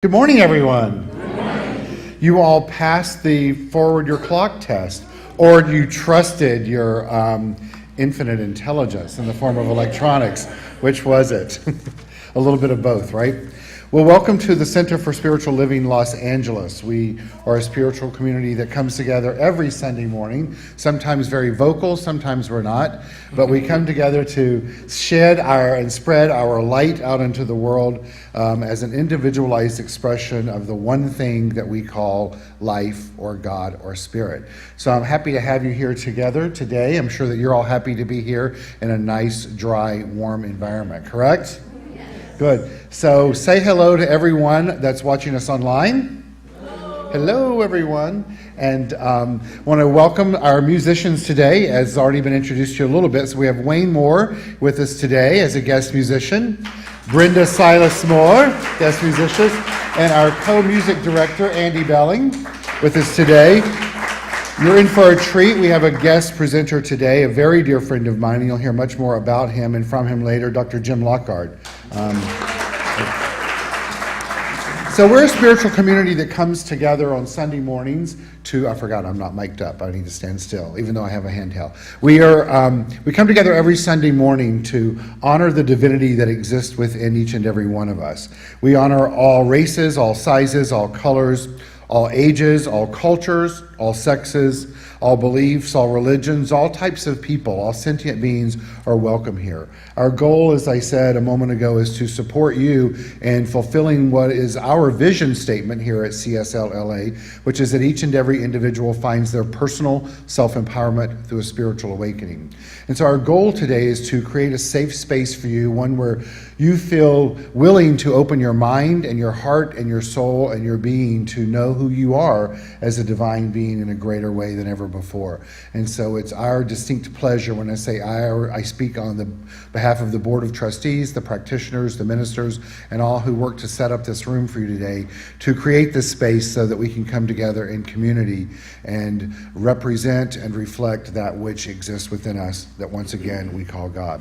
Good morning, everyone. Good morning. You all passed the forward your clock test, or you trusted your infinite intelligence in the form of electronics. Which was it? A little bit of both, right? Well, welcome to the Center for Spiritual Living Los Angeles. We are a spiritual community that comes together every Sunday morning, sometimes very vocal, sometimes we're not, but we come together to shed and spread our light out into the world as an individualized expression of the one thing that we call life or God or spirit. So I'm happy to have you here together today. I'm sure that you're all happy to be here in a nice, dry, warm environment, correct? Good. So say hello to everyone that's watching us online. Hello, everyone. And want to welcome our musicians today, as already been introduced to you a little bit. So we have Wayne Moore with us today as a guest musician, Brenda Silas Moore, guest musician, and our co-music director, Andy Belling, with us today. You're in for a treat. We have a guest presenter today, a very dear friend of mine, and you'll hear much more about him and from him later, Dr. Jim Lockard. So we're a spiritual community that comes together on Sunday mornings I forgot I'm not mic'd up. I need to stand still, even though I have a handheld. We come together every Sunday morning to honor the divinity that exists within each and every one of us. We honor all races, all sizes, all colors, all ages, all cultures, all sexes, all beliefs, all religions, all types of people, all sentient beings are welcome here. Our goal, as I said a moment ago, is to support you in fulfilling what is our vision statement here at CSL LA, which is that each and every individual finds their personal self-empowerment through a spiritual awakening. And so our goal today is to create a safe space for you, one where you feel willing to open your mind and your heart and your soul and your being to know who you are as a divine being in a greater way than ever before. And so it's our distinct pleasure when I say I speak on the behalf of the Board of Trustees, the practitioners, the ministers, and all who work to set up this room for you today to create this space so that we can come together in community and represent and reflect that which exists within us that once again we call God.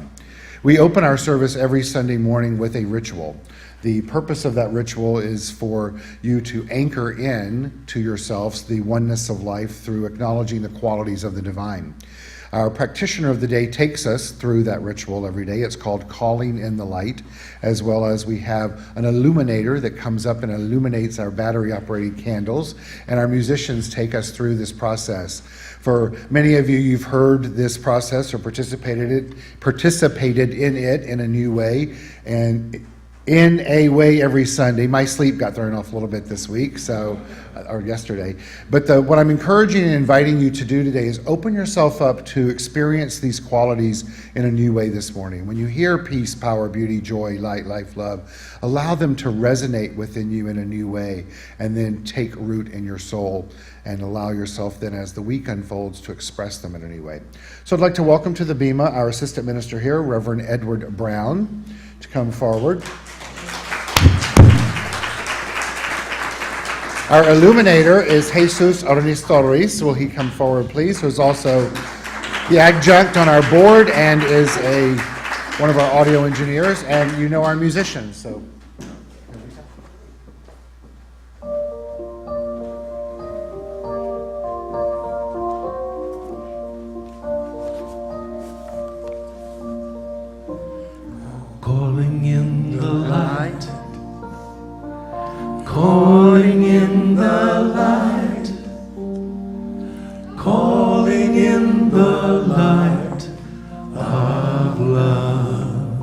We open our service every Sunday morning with a ritual. The purpose of that ritual is for you to anchor in to yourselves the oneness of life through acknowledging the qualities of the divine. Our practitioner of the day takes us through that ritual every day. It's called Calling in the Light, as well as we have an illuminator that comes up and illuminates our battery-operated candles, and our musicians take us through this process. For many of you, you've heard this process or participated in it in a new way, and in a way every Sunday. My sleep got thrown off a little bit this week, or yesterday. But what I'm encouraging and inviting you to do today is open yourself up to experience these qualities in a new way this morning. When you hear peace, power, beauty, joy, light, life, love, allow them to resonate within you in a new way and then take root in your soul and allow yourself then as the week unfolds to express them in a new way. So I'd like to welcome to the Bema our assistant minister here, Reverend Edward Brown, to come forward. Our illuminator is Jesus Torres. Will he come forward, please? Who's also the adjunct on our board and is one of our audio engineers, and you know our musicians. So. Calling in the light. Calling in the light, calling in the light of love,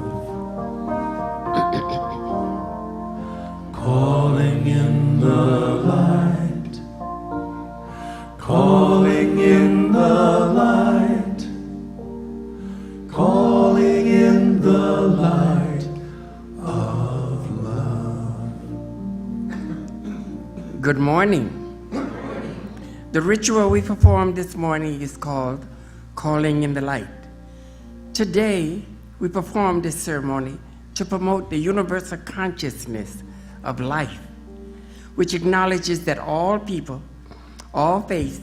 calling in the light, calling in the light, calling in the light of love. Good morning. The ritual we performed this morning is called Calling in the Light. Today, we perform this ceremony to promote the universal consciousness of life, which acknowledges that all people, all faiths,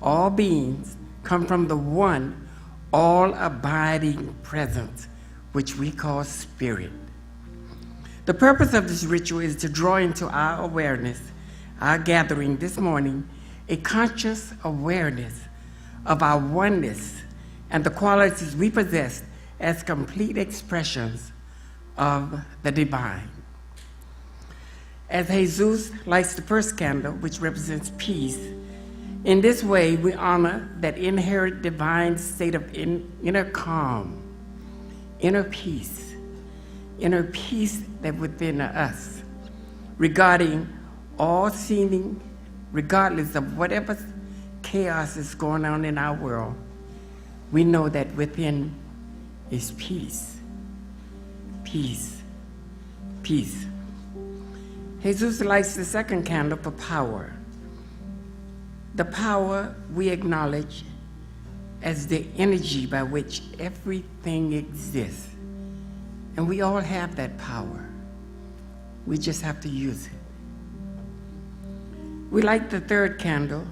all beings come from the one all-abiding presence, which we call spirit. The purpose of this ritual is to draw into our awareness, our gathering this morning, a conscious awareness of our oneness and the qualities we possess as complete expressions of the divine. As Jesus lights the first candle, which represents peace, in this way we honor that inherent divine state of inner calm, inner peace that within us, regarding all seeming, regardless of whatever chaos is going on in our world, we know that within is peace, peace, peace. Jesus lights the second candle for power. The power we acknowledge as the energy by which everything exists. And we all have that power. We just have to use it. We light the third candle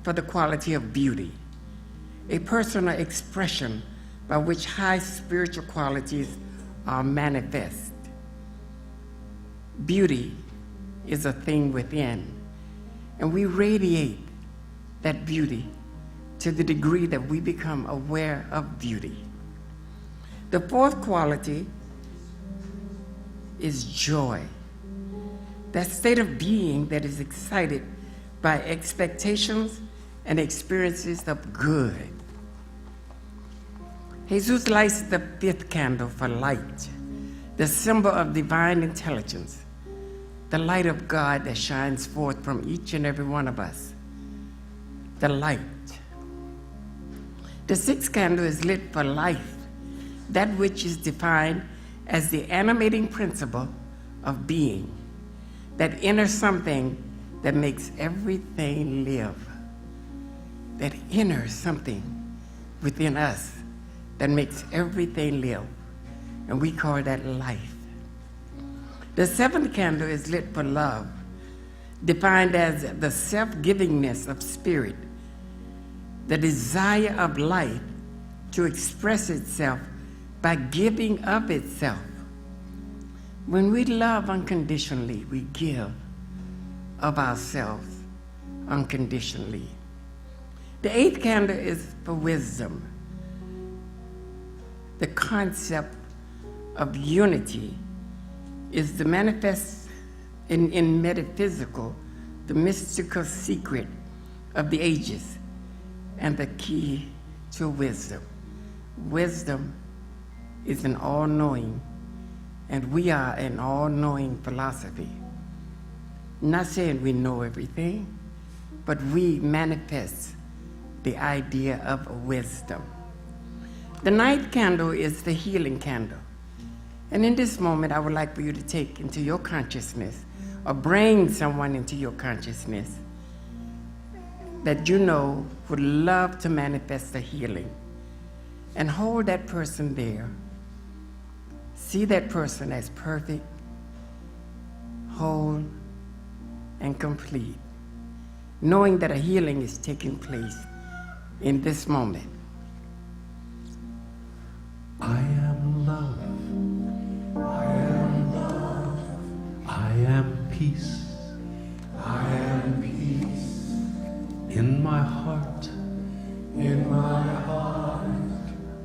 for the quality of beauty, a personal expression by which high spiritual qualities are manifest. Beauty is a thing within, and we radiate that beauty to the degree that we become aware of beauty. The fourth quality is joy, that state of being that is excited by expectations and experiences of good. Jesus lights the fifth candle for light, the symbol of divine intelligence, the light of God that shines forth from each and every one of us. The light. The sixth candle is lit for life, that which is defined as the animating principle of being, that inner something that makes everything live, that inner something within us that makes everything live, and we call that life. The seventh candle is lit for love, defined as the self-givingness of spirit, the desire of life to express itself by giving of itself. When we love unconditionally, we give of ourselves unconditionally. The eighth candle is for wisdom, the concept of unity is the manifest in metaphysical, the mystical secret of the ages, and the key to wisdom. Wisdom is an all-knowing, and we are an all-knowing philosophy. Not saying we know everything, but we manifest the idea of wisdom. The ninth candle is the healing candle. And in this moment, I would like for you to take into your consciousness, or bring someone into your consciousness that you know would love to manifest a healing. And hold that person there. See that person as perfect, whole, and complete, knowing that a healing is taking place in this moment. I am love. I am love. I am peace. I am peace. In my heart. In my heart.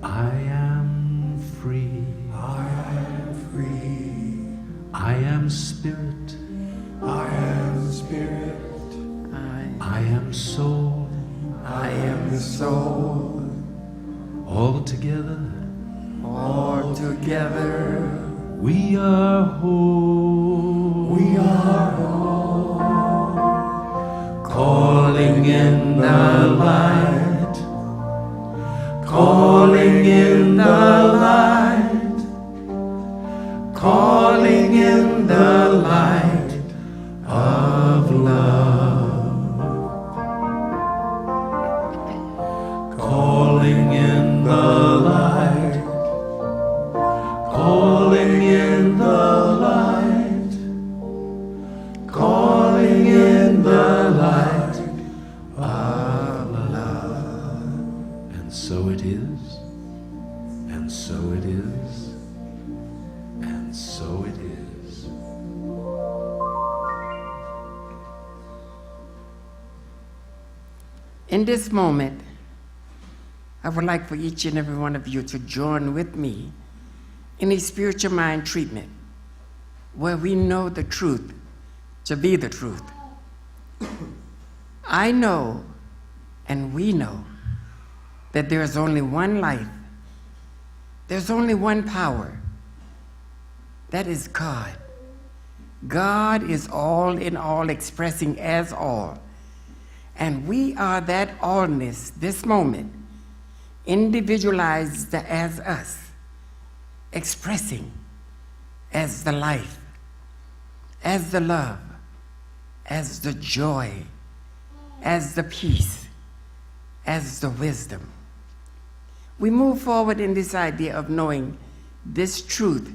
I am free. I am free. I am spirit. I am spirit. I am soul. I am the soul. All together. All together. We are whole. We are whole. Calling in the light. Calling in the light. Calling in the light of love. Calling in the light. Calling in the light. In this moment, I would like for each and every one of you to join with me in a spiritual mind treatment where we know the truth to be the truth. I know and we know that there is only one life. There's only one power. That is God. God is all in all, expressing as all. And we are that allness this moment, individualized as us, expressing as the life, as the love, as the joy, as the peace, as the wisdom. We move forward in this idea of knowing this truth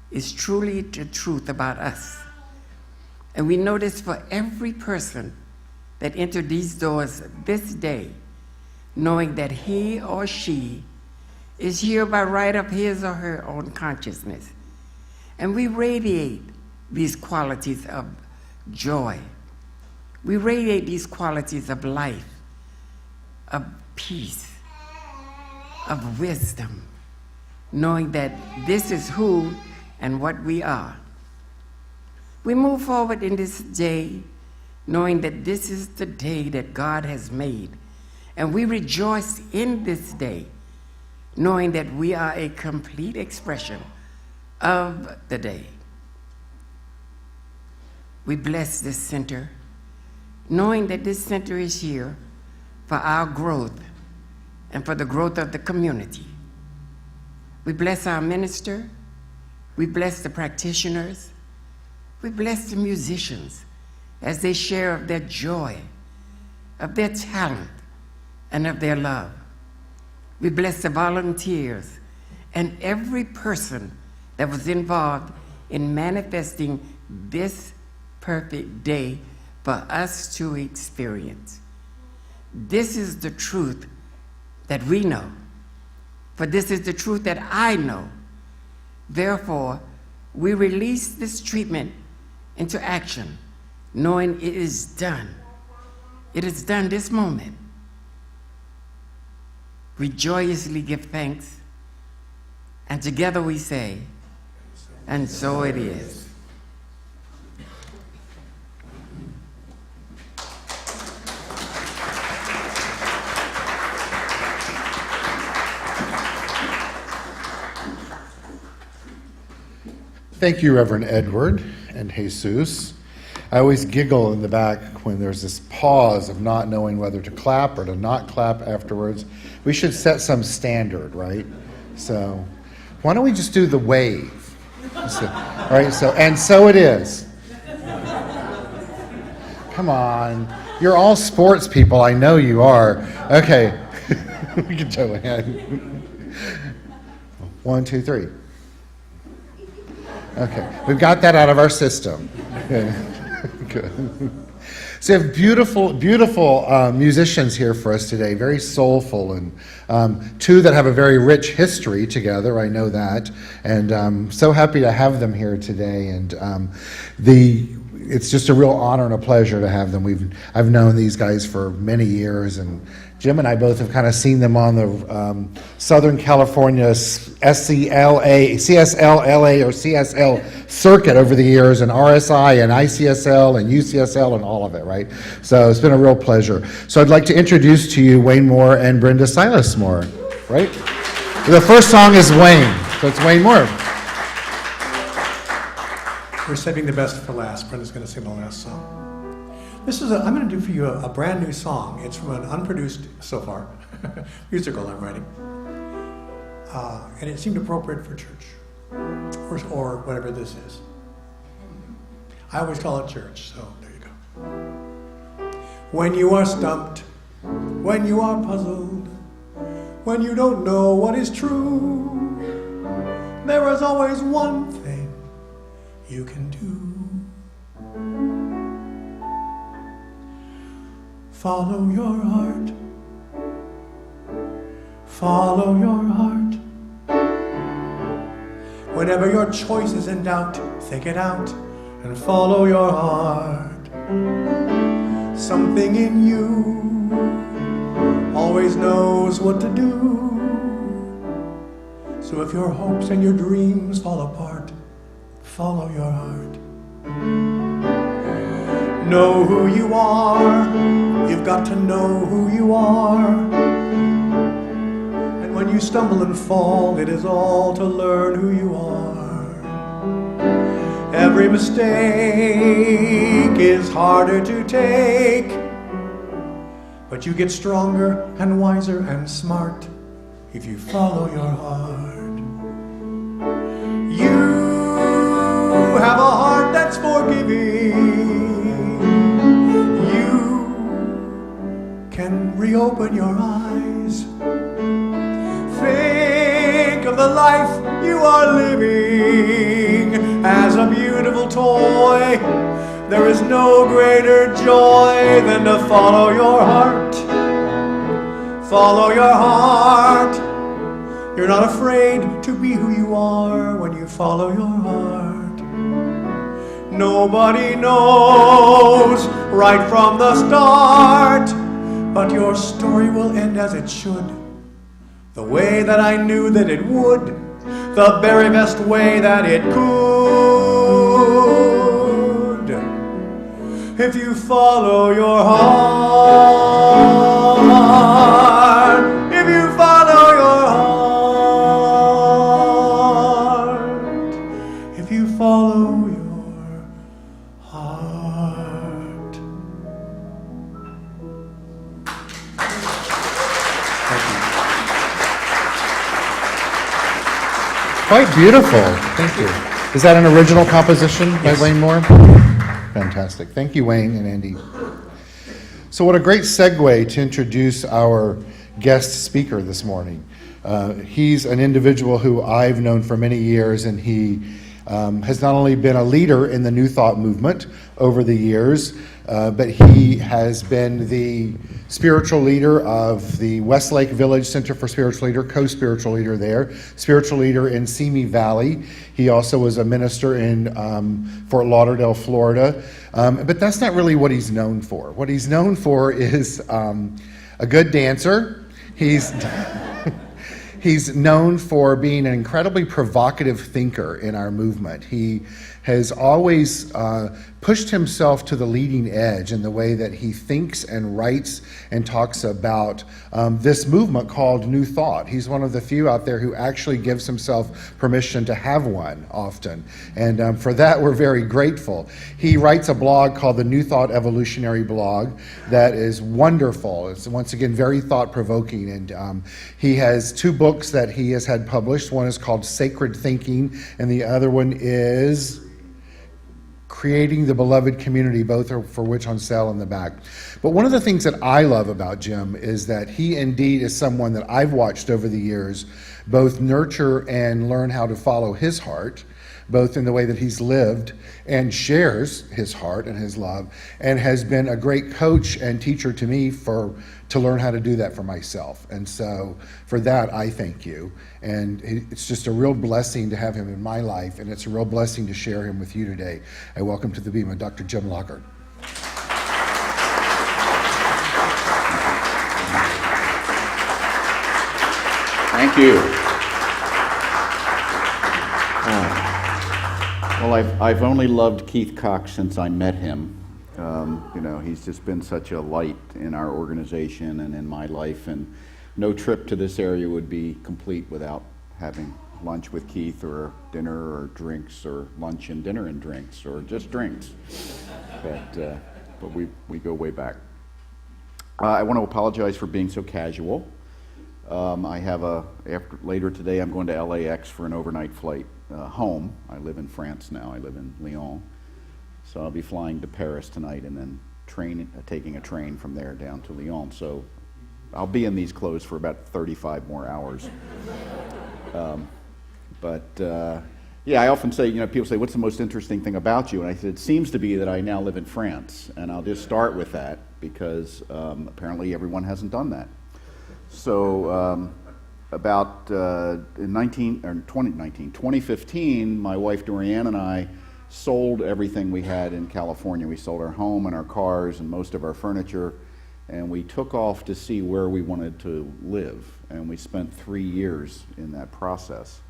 is truly the truth about us. And we notice for every person that entered these doors this day, knowing that he or she is here by right of his or her own consciousness. And we radiate these qualities of joy. We radiate these qualities of life, of peace, of wisdom, knowing that this is who and what we are. We move forward in this day knowing that this is the day that God has made, and we rejoice in this day knowing that we are a complete expression of the day. We bless this center, knowing that this center is here for our growth and for the growth of the community. We bless our minister, we bless the practitioners, we bless the musicians as they share of their joy, of their talent, and of their love. We bless the volunteers and every person that was involved in manifesting this perfect day for us to experience. This is the truth that we know, for this is the truth that I know. Therefore, we release this treatment into action, knowing it is done. It is done this moment. We joyously give thanks, and together we say, and so it is. Thank you, Reverend Edward and Jesus. I always giggle in the back when there's this pause of not knowing whether to clap or to not clap afterwards. We should set some standard, right? So why don't we just do the wave? So, all right, so, and so it is. Come on. You're all sports people. I know you are. Okay. We can show a hand. 1, 2, 3. Okay, we've got that out of our system. Good. So you have beautiful, beautiful musicians here for us today, very soulful, and two that have a very rich history together, I know that, and I'm so happy to have them here today, and it's just a real honor and a pleasure to have them. I've known these guys for many years, and Jim and I both have kind of seen them on the Southern California CSL, LA, or CSL circuit over the years, and RSI and ICSL and UCSL and all of it, right? So it's been a real pleasure. So I'd like to introduce to you Wayne Moore and Brenda Silas Moore, right? The first song is Wayne, so it's Wayne Moore. We're saving the best for last. Brenda's going to sing the last song. I'm going to do for you a brand new song. It's from an unproduced, so far, musical I'm writing. And it seemed appropriate for church, or whatever this is. I always call it church, so there you go. When you are stumped, when you are puzzled, when you don't know what is true, there is always one thing you can do. Follow your heart. Follow your heart. Whenever your choice is in doubt, think it out and follow your heart. Something in you always knows what to do. So if your hopes and your dreams fall apart, follow your heart. Know who you are. You've got to know who you are. And when you stumble and fall, it is all to learn who you are. Every mistake is harder to take, but you get stronger and wiser and smart if you follow your heart. You have a heart that's forgiving. You can reopen your eyes. Think of the life you are living as a beautiful toy. There is no greater joy than to follow your heart. Follow your heart. You're not afraid to be who you are when you follow your heart. Nobody knows right from the start, but your story will end as it should, the way that I knew that it would, the very best way that it could. If you follow your heart, if you follow your heart, if you follow your heart. Quite beautiful. Thank you. Is that an original composition by Yes. Wayne Moore? Fantastic. Thank you, Wayne and Andy. So what a great segue to introduce our guest speaker this morning. He's an individual who I've known for many years, and he has not only been a leader in the New Thought movement over the years, but he has been the spiritual leader of the Westlake Village Center for Spiritual Leader, co-spiritual leader there, spiritual leader in Simi Valley. He also was a minister in Fort Lauderdale, Florida. But that's not really what he's known for. What he's known for is a good dancer. He's known for being an incredibly provocative thinker in our movement. He has always pushed himself to the leading edge in the way that he thinks and writes and talks about this movement called New Thought. He's one of the few out there who actually gives himself permission to have one often. And for that, we're very grateful. He writes a blog called the New Thought Evolutionary Blog that is wonderful. It's once again very thought-provoking. And he has two books that he has had published. One is called Sacred Thinking, and the other one is Creating the Beloved Community, both are for which on sale in the back. But one of the things that I love about Jim is that he indeed is someone that I've watched over the years both nurture and learn how to follow his heart, both in the way that he's lived and shares his heart and his love, and has been a great coach and teacher to me to learn how to do that for myself. And so for that, I thank you. And it's just a real blessing to have him in my life, and it's a real blessing to share him with you today. I welcome to the Bema Dr. Jim Lockard. Thank you. Well, I've only loved Keith Cox since I met him. He's just been such a light in our organization and in my life, and no trip to this area would be complete without having lunch with Keith, or dinner, or drinks, or lunch and dinner and drinks, or just drinks. But we go way back. I want to apologize for being so casual. I have later today I'm going to LAX for an overnight flight home. I live in France now. I live in Lyon. So I'll be flying to Paris tonight and then taking a train from there down to Lyon. So I'll be in these clothes for about 35 more hours. I often say, people say, what's the most interesting thing about you? And I said, it seems to be that I now live in France. And I'll just start with that because apparently everyone hasn't done that. So about in 2015, my wife Dorianne and I sold everything we had in California. We sold our home and our cars and most of our furniture And we took off to see where we wanted to live, and we spent 3 years in that process.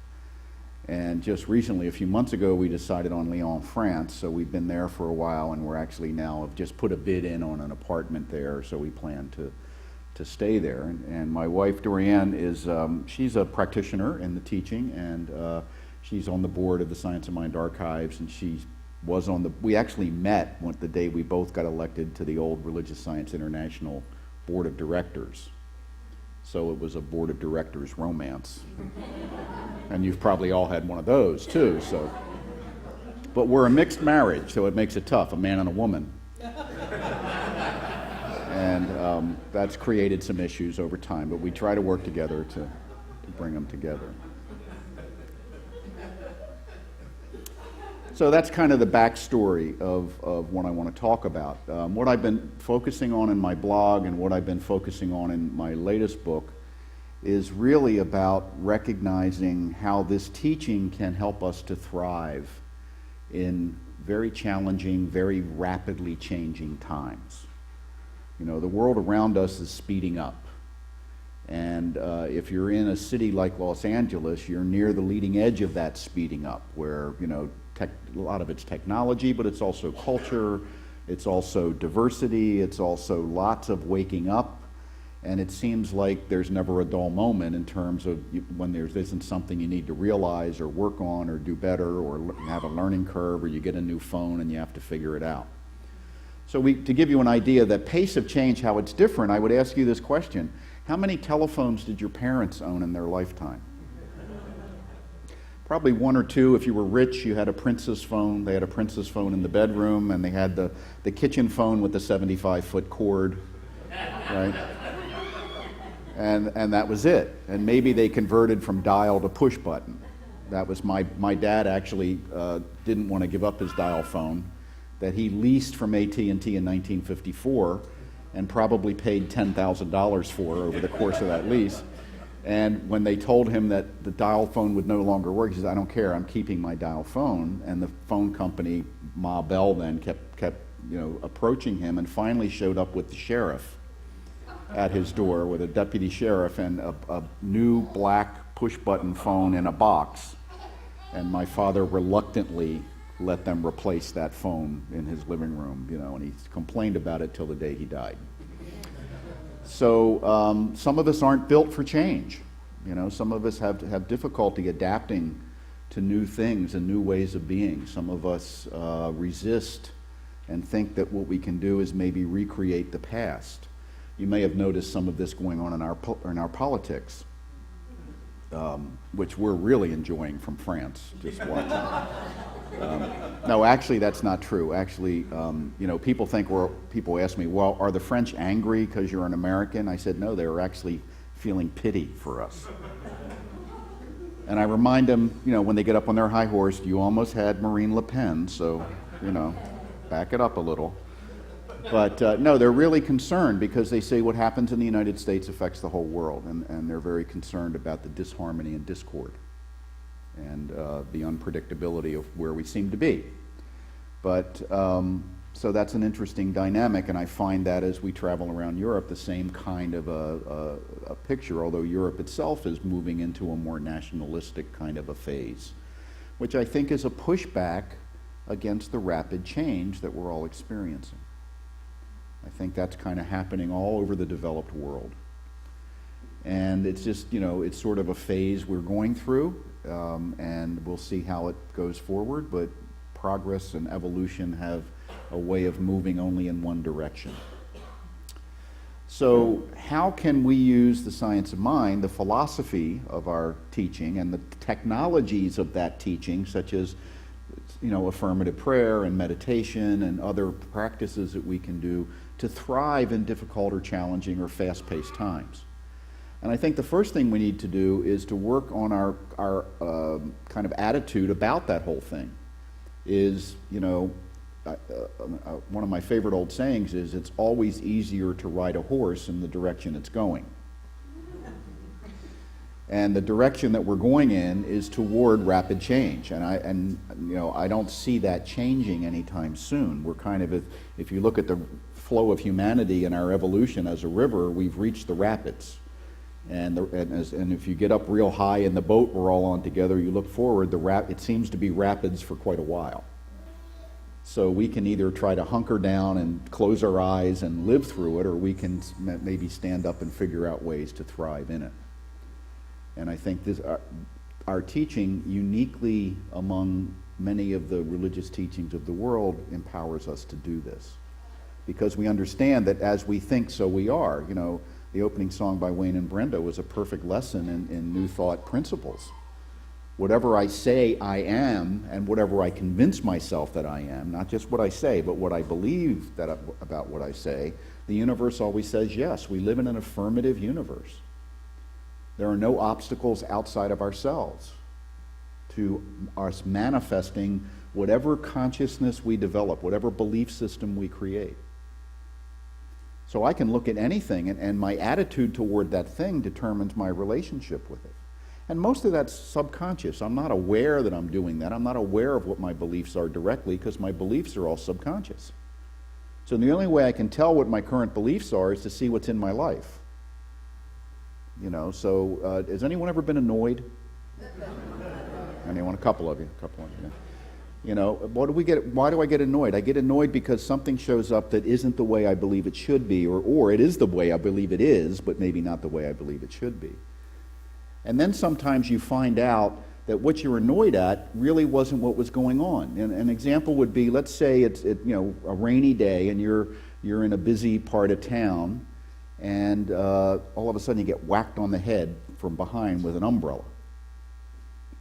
And just recently, a few months ago, we decided on Lyon, France, so we've been there for a while, and we're actually now have just put a bid in on an apartment there, so we plan to stay there. And my wife, Dorianne, is, she's a practitioner in the teaching, and she's on the board of the Science of Mind Archives, and we actually met the day we both got elected to the old Religious Science International Board of Directors. So it was a Board of Directors romance. And you've probably all had one of those too, so. But we're a mixed marriage, so it makes it tough, a man and a woman. And that's created some issues over time, but we try to work together to bring them together. So that's kind of the backstory of what I want to talk about. What I've been focusing on in my blog and what I've been focusing on in my latest book is really about recognizing how this teaching can help us to thrive in very challenging, very rapidly changing times. You know, the world around us is speeding up. And if you're in a city like Los Angeles, you're near the leading edge of that speeding up, where, you know, a lot of it's technology, but it's also culture, it's also diversity, it's also lots of waking up, and it seems like there's never a dull moment in terms of when there isn't something you need to realize or work on or do better or have a learning curve, or you get a new phone and you have to figure it out. So to give you an idea of that pace of change, how it's different, I would ask you this question. How many telephones did your parents own in their lifetime? Probably one or two. If you were rich, you had a Princess phone. They had a Princess phone in the bedroom, and they had the kitchen phone with the 75-foot cord, right? And that was it. And maybe they converted from dial to push button. That was my dad actually didn't want to give up his dial phone that he leased from AT&T in 1954 and probably paid $10,000 for over the course of that lease. And when they told him that the dial phone would no longer work, he said, "I don't care, I'm keeping my dial phone." And the phone company, Ma Bell, then kept approaching him, and finally showed up with the sheriff at his door, with a deputy sheriff and a new black push-button phone in a box. And my father reluctantly let them replace that phone in his living room, and he complained about it till the day he died. So some of us aren't built for change. Some of us have difficulty adapting to new things and new ways of being. Some of us resist and think that what we can do is maybe recreate the past. You may have noticed some of this going on in our politics, which we're really enjoying from France, just watching. No, actually, that's not true. Actually, people ask me, well, are the French angry because you're an American? I said, no, they're actually feeling pity for us. And I remind them, when they get up on their high horse, you almost had Marine Le Pen, so, back it up a little. But no, they're really concerned because they say what happens in the United States affects the whole world, and they're very concerned about the disharmony and discord and the unpredictability of where we seem to be. But so that's an interesting dynamic, and I find that as we travel around Europe, the same kind of a picture, although Europe itself is moving into a more nationalistic kind of a phase, which I think is a pushback against the rapid change that we're all experiencing. I think that's kind of happening all over the developed world. And it's just, it's sort of a phase we're going through, and we'll see how it goes forward, but progress and evolution have a way of moving only in one direction. So how can we use the science of mind, the philosophy of our teaching, and the technologies of that teaching, such as affirmative prayer and meditation and other practices that we can do to thrive in difficult or challenging or fast-paced times? And I think the first thing we need to do is to work on our kind of attitude about that whole thing. Is, one of my favorite old sayings is, it's always easier to ride a horse in the direction it's going. And the direction that we're going in is toward rapid change. And I don't see that changing anytime soon. We're kind of, if you look at the flow of humanity and our evolution as a river, we've reached the rapids. And if you get up real high in the boat we're all on together, you look forward, it seems to be rapids for quite a while. So we can either try to hunker down and close our eyes and live through it, or we can maybe stand up and figure out ways to thrive in it. And I think our teaching, uniquely among many of the religious teachings of the world, empowers us to do this. Because we understand that as we think, so we are. You know, the opening song by Wayne and Brenda was a perfect lesson in New Thought principles. Whatever I say I am, and whatever I convince myself that I am, not just what I say, but what I believe about what I say, the universe always says yes. We live in an affirmative universe. There are no obstacles outside of ourselves to us manifesting whatever consciousness we develop, whatever belief system we create. So I can look at anything, and my attitude toward that thing determines my relationship with it. And most of that's subconscious. I'm not aware that I'm doing that. I'm not aware of what my beliefs are directly, because my beliefs are all subconscious. So the only way I can tell what my current beliefs are is to see what's in my life. You know, so has anyone ever been annoyed? Anyone? A couple of you. You know, why do I get annoyed? I get annoyed because something shows up that isn't the way I believe it should be, or it is the way I believe it is, but maybe not the way I believe it should be. And then sometimes you find out that what you're annoyed at really wasn't what was going on. And an example would be, let's say it's a rainy day and you're in a busy part of town, and all of a sudden you get whacked on the head from behind with an umbrella.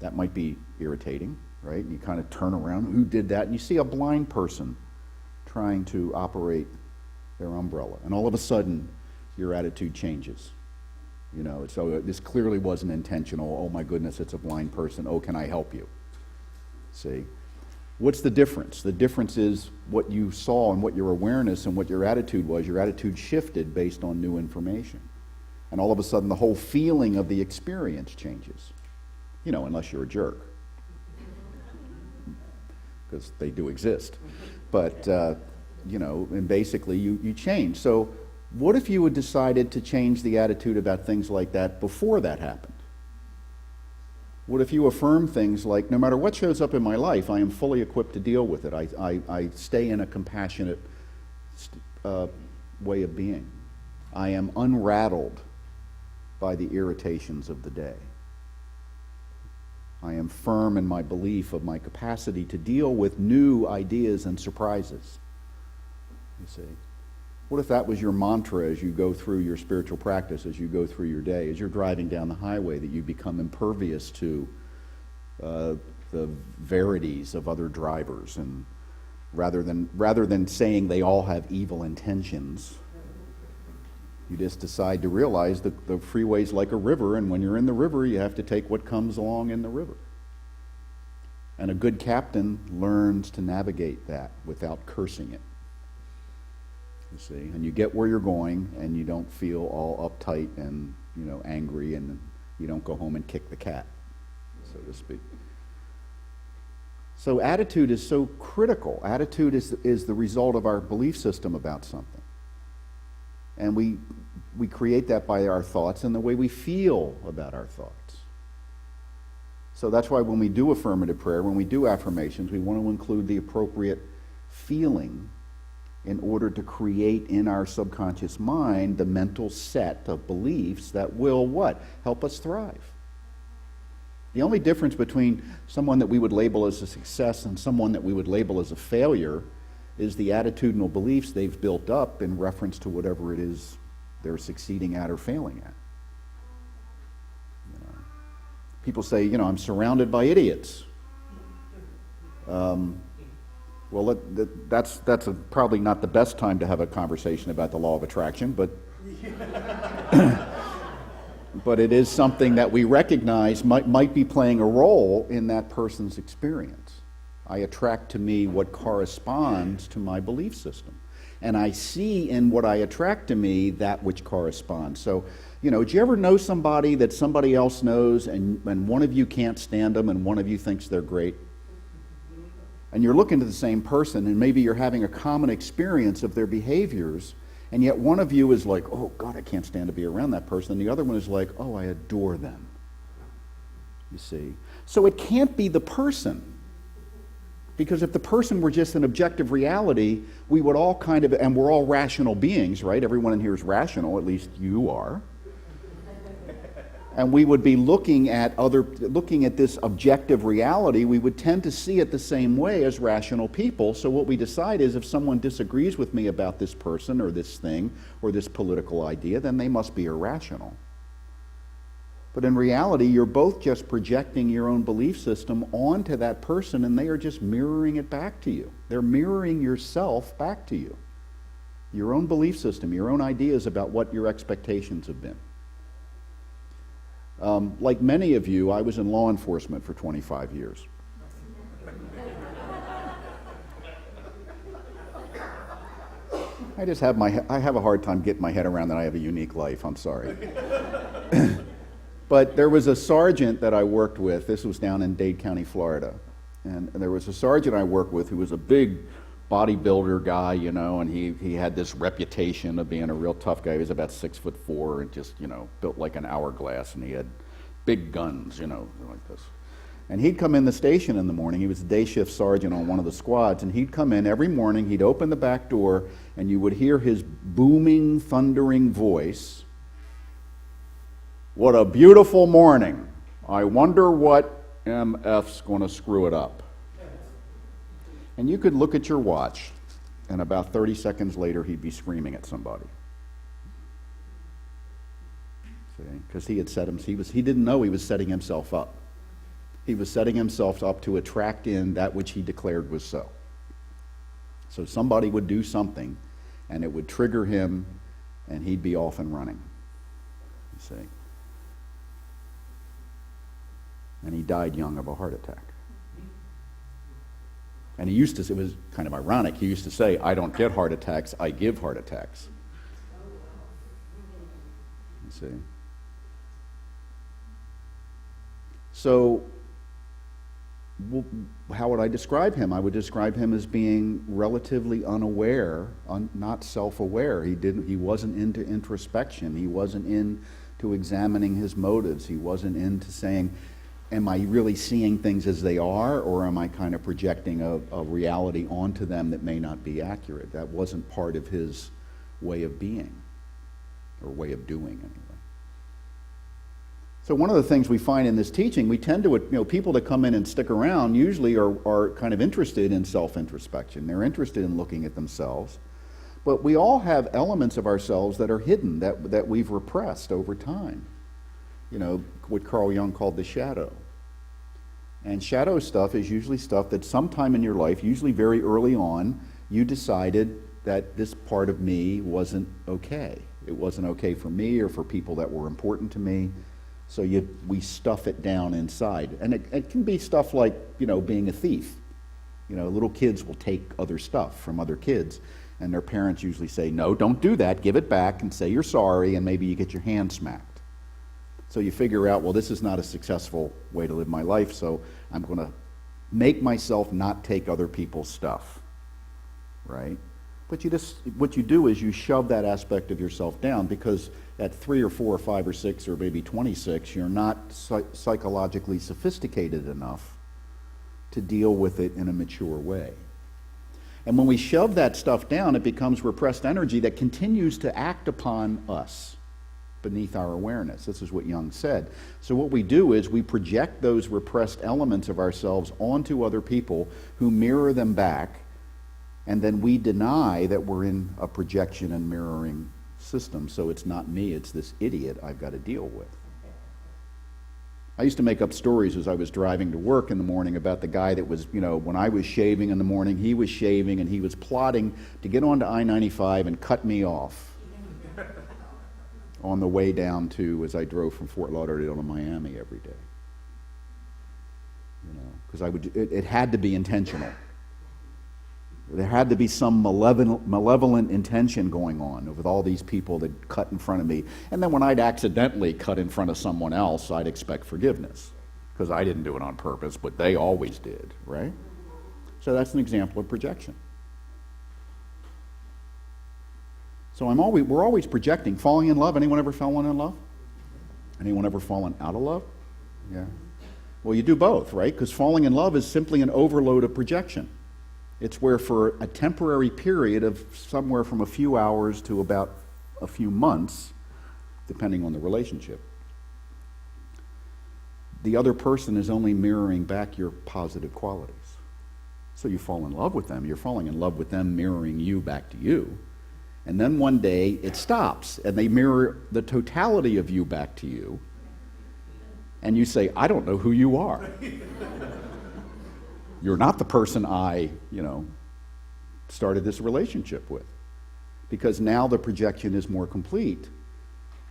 That might be irritating, right? And you kind of turn around, who did that? And you see a blind person trying to operate their umbrella. And all of a sudden, your attitude changes. You know, so this clearly wasn't intentional. Oh my goodness, it's a blind person. Oh, can I help you? See? What's the difference? The difference is what you saw and what your awareness and what your attitude was. Your attitude shifted based on new information. And all of a sudden, the whole feeling of the experience changes. You know, unless you're a jerk. Because they do exist. But, and basically you change. So what if you had decided to change the attitude about things like that before that happened? What if you affirm things like, no matter what shows up in my life, I am fully equipped to deal with it. I stay in a compassionate way of being. I am unrattled by the irritations of the day. I am firm in my belief of my capacity to deal with new ideas and surprises. You see? What if that was your mantra as you go through your spiritual practice, as you go through your day, as you're driving down the highway, that you become impervious to the verities of other drivers, and rather than saying they all have evil intentions, you just decide to realize that the freeway's like a river, and when you're in the river, you have to take what comes along in the river. And a good captain learns to navigate that without cursing it. You see, and you get where you're going, and you don't feel all uptight and angry, and you don't go home and kick the cat, so to speak. So attitude is so critical. Attitude is the result of our belief system about something, and we create that by our thoughts and the way we feel about our thoughts. So that's why when we do affirmative prayer, when we do affirmations, we want to include the appropriate feeling in order to create in our subconscious mind the mental set of beliefs that will what? Help us thrive. The only difference between someone that we would label as a success and someone that we would label as a failure is the attitudinal beliefs they've built up in reference to whatever it is they're succeeding at or failing at. People say, I'm surrounded by idiots. Well, that's probably not the best time to have a conversation about the law of attraction, but but it is something that we recognize might be playing a role in that person's experience. I attract to me what corresponds to my belief system. and I see in what I attract to me that which corresponds. So, do you ever know somebody that somebody else knows, and one of you can't stand them and one of you thinks they're great? And you're looking to the same person, and maybe you're having a common experience of their behaviors, and yet one of you is like, oh God, I can't stand to be around that person, and the other one is like, oh, I adore them. You see? So it can't be the person. Because if the person were just an objective reality, we would all and we're all rational beings, right? Everyone in here is rational, at least you are. And we would be looking at this objective reality, we would tend to see it the same way as rational people. So what we decide is, if someone disagrees with me about this person or this thing or this political idea, then they must be irrational. But in reality, you're both just projecting your own belief system onto that person, and they are just mirroring it back to you. They're mirroring yourself back to you. Your own belief system, your own ideas about what your expectations have been. Like many of you, I was in law enforcement for 25 years. I have a hard time getting my head around that I have a unique life, I'm sorry. But there was a sergeant that I worked with, this was down in Dade County, Florida, and there was a sergeant I worked with who was a big bodybuilder guy, and he had this reputation of being a real tough guy. He was about 6'4" and just, built like an hourglass, and he had big guns, like this. And he'd come in the station in the morning. He was a day shift sergeant on one of the squads, and he'd come in every morning, he'd open the back door, and you would hear his booming, thundering voice. What a beautiful morning. I wonder what MF's going to screw it up. And you could look at your watch, and about 30 seconds later, he'd be screaming at somebody. See? Because he didn't know he was setting himself up. He was setting himself up to attract in that which he declared was so. So somebody would do something, and it would trigger him, and he'd be off and running. You see? And he died young of a heart attack. And he used to, it was kind of ironic, he used to say, I don't get heart attacks, I give heart attacks. You see? So, how would I describe him? I would describe him as being relatively unaware, not self-aware. He wasn't into introspection. He wasn't into examining his motives. He wasn't into saying, am I really seeing things as they are, or am I kind of projecting a reality onto them that may not be accurate? That wasn't part of his way of being, or way of doing anyway. So one of the things we find in this teaching, we tend to, people that come in and stick around usually are kind of interested in self-introspection. They're interested in looking at themselves. But we all have elements of ourselves that are hidden, that we've repressed over time. What Carl Jung called the shadow. And shadow stuff is usually stuff that sometime in your life, usually very early on, you decided that this part of me wasn't okay. It wasn't okay for me or for people that were important to me. So we stuff it down inside. And it can be stuff like, being a thief. Little kids will take other stuff from other kids, and their parents usually say, no, don't do that, give it back and say you're sorry, and maybe you get your hand smacked. So you figure out, well, this is not a successful way to live my life, so I'm going to make myself not take other people's stuff, right? But what you do is you shove that aspect of yourself down, because at 3 or 4 or 5 or 6 or maybe 26, you're not psychologically sophisticated enough to deal with it in a mature way. And when we shove that stuff down, it becomes repressed energy that continues to act upon us beneath our awareness. This is what Jung said. So what we do is we project those repressed elements of ourselves onto other people who mirror them back, and then we deny that we're in a projection and mirroring system. So it's not me, it's this idiot I've got to deal with. I used to make up stories as I was driving to work in the morning about the guy that was, when I was shaving in the morning, he was shaving, and he was plotting to get onto I-95 and cut me off on the way down to, as I drove from Fort Lauderdale to Miami every day. Because it had to be intentional. There had to be some malevolent intention going on with all these people that cut in front of me. And then when I'd accidentally cut in front of someone else, I'd expect forgiveness, because I didn't do it on purpose, but they always did, right? So that's an example of projection. So we're always projecting. Falling in love, anyone ever fallen in love? Anyone ever fallen out of love? Yeah. Well, you do both, right? Because falling in love is simply an overload of projection. It's where for a temporary period of somewhere from a few hours to about a few months, depending on the relationship, the other person is only mirroring back your positive qualities. So you fall in love with them. You're falling in love with them mirroring you back to you. And then one day it stops and they mirror the totality of you back to you. And you say, I don't know who you are. You're not the person I, started this relationship with. Because now the projection is more complete.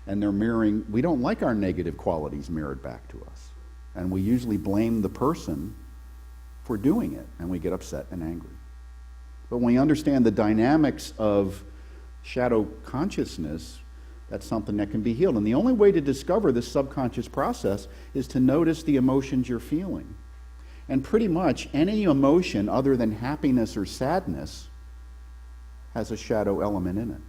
And they're mirroring, we don't like our negative qualities mirrored back to us. And we usually blame the person for doing it. And we get upset and angry. But when we understand the dynamics of shadow consciousness, that's something that can be healed. And the only way to discover this subconscious process is to notice the emotions you're feeling. And pretty much any emotion other than happiness or sadness has a shadow element in it.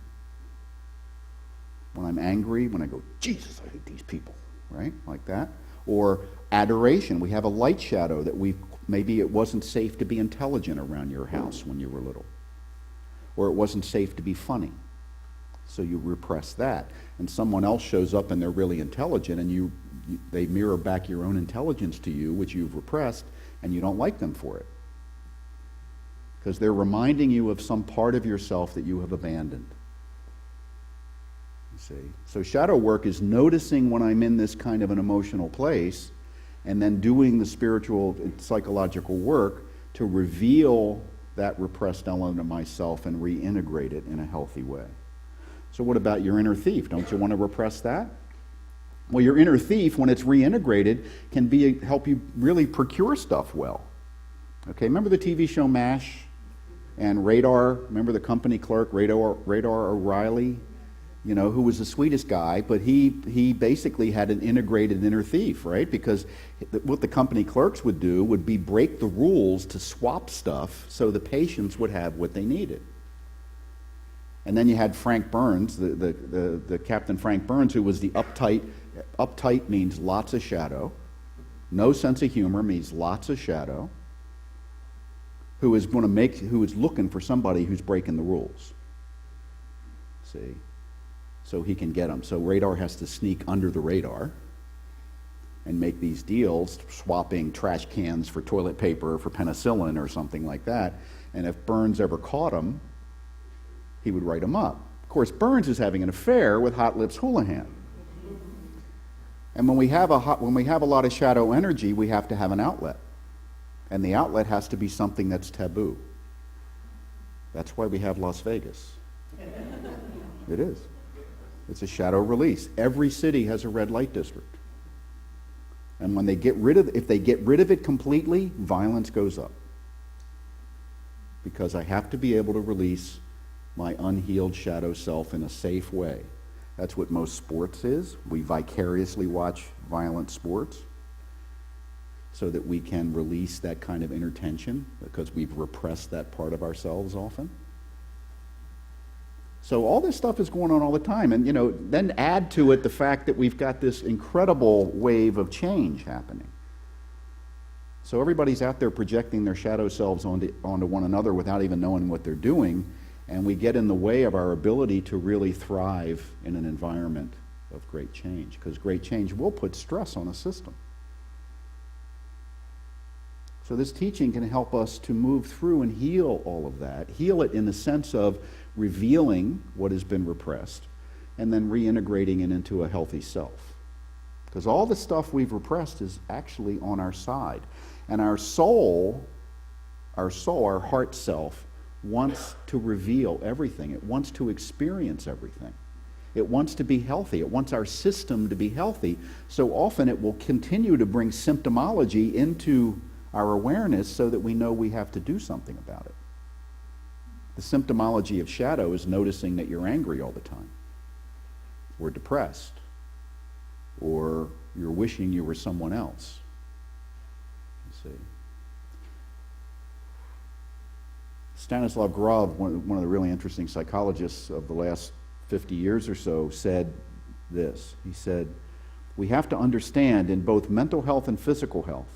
When I'm angry, when I go, Jesus, I hate these people, right? Like that. Or adoration. We have a light shadow that maybe it wasn't safe to be intelligent around your house when you were little. Or it wasn't safe to be funny. So you repress that. And someone else shows up and they're really intelligent and they mirror back your own intelligence to you, which you've repressed, and you don't like them for it. Because they're reminding you of some part of yourself that you have abandoned. You see? So shadow work is noticing when I'm in this kind of an emotional place and then doing the spiritual and psychological work to reveal that repressed element of myself and reintegrate it in a healthy way. So what about your inner thief? Don't you want to repress that? Well, your inner thief, when it's reintegrated, can help you really procure stuff well. Okay, remember the TV show MASH? And Radar, remember the company clerk, Radar O'Reilly? Who was the sweetest guy, but he basically had an integrated inner thief, right? Because what the company clerks would do would be break the rules to swap stuff so the patients would have what they needed. And then you had Frank Burns, the Captain Frank Burns, who was the uptight. Uptight means lots of shadow. No sense of humor means lots of shadow. Who is looking for somebody who's breaking the rules. See? So he can get them. So Radar has to sneak under the radar and make these deals, swapping trash cans for toilet paper or for penicillin or something like that. And if Burns ever caught him, he would write him up. Of course, Burns is having an affair with Hot Lips Houlihan. And when we have a lot of shadow energy, we have to have an outlet. And the outlet has to be something that's taboo. That's why we have Las Vegas. It is. It's a shadow release. Every city has a red light district. And when if they get rid of it completely, violence goes up. Because I have to be able to release my unhealed shadow self in a safe way. That's what most sports is. We vicariously watch violent sports so that we can release that kind of inner tension because we've repressed that part of ourselves often. So all this stuff is going on all the time. And, then add to it the fact that we've got this incredible wave of change happening. So everybody's out there projecting their shadow selves onto one another without even knowing what they're doing. And we get in the way of our ability to really thrive in an environment of great change. Because great change will put stress on a system. So this teaching can help us to move through and heal all of that. Heal it in the sense of revealing what has been repressed and then reintegrating it into a healthy self. Because all the stuff we've repressed is actually on our side. And our soul, our heart self, wants to reveal everything. It wants to experience everything. It wants to be healthy. It wants our system to be healthy. So often it will continue to bring symptomology into our awareness so that we know we have to do something about it. The symptomology of shadow is noticing that you're angry all the time, or depressed, or you're wishing you were someone else. You see. Stanislav Grof, one of the really interesting psychologists of the last 50 years or so, said this. He said, we have to understand in both mental health and physical health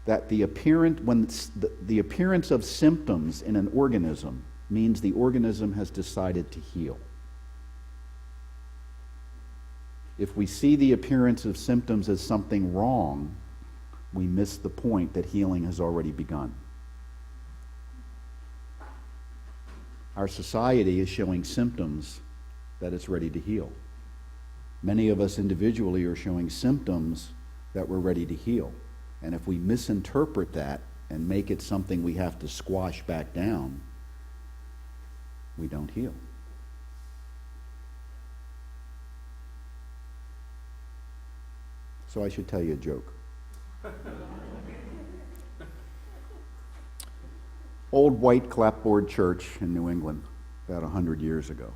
that the appearance of symptoms in an organism means the organism has decided to heal. If we see the appearance of symptoms as something wrong, we miss the point that healing has already begun. Our society is showing symptoms that it's ready to heal. Many of us individually are showing symptoms that we're ready to heal. And if we misinterpret that and make it something we have to squash back down, we don't heal. So I should tell you a joke. Old white clapboard church in New England about 100 years ago.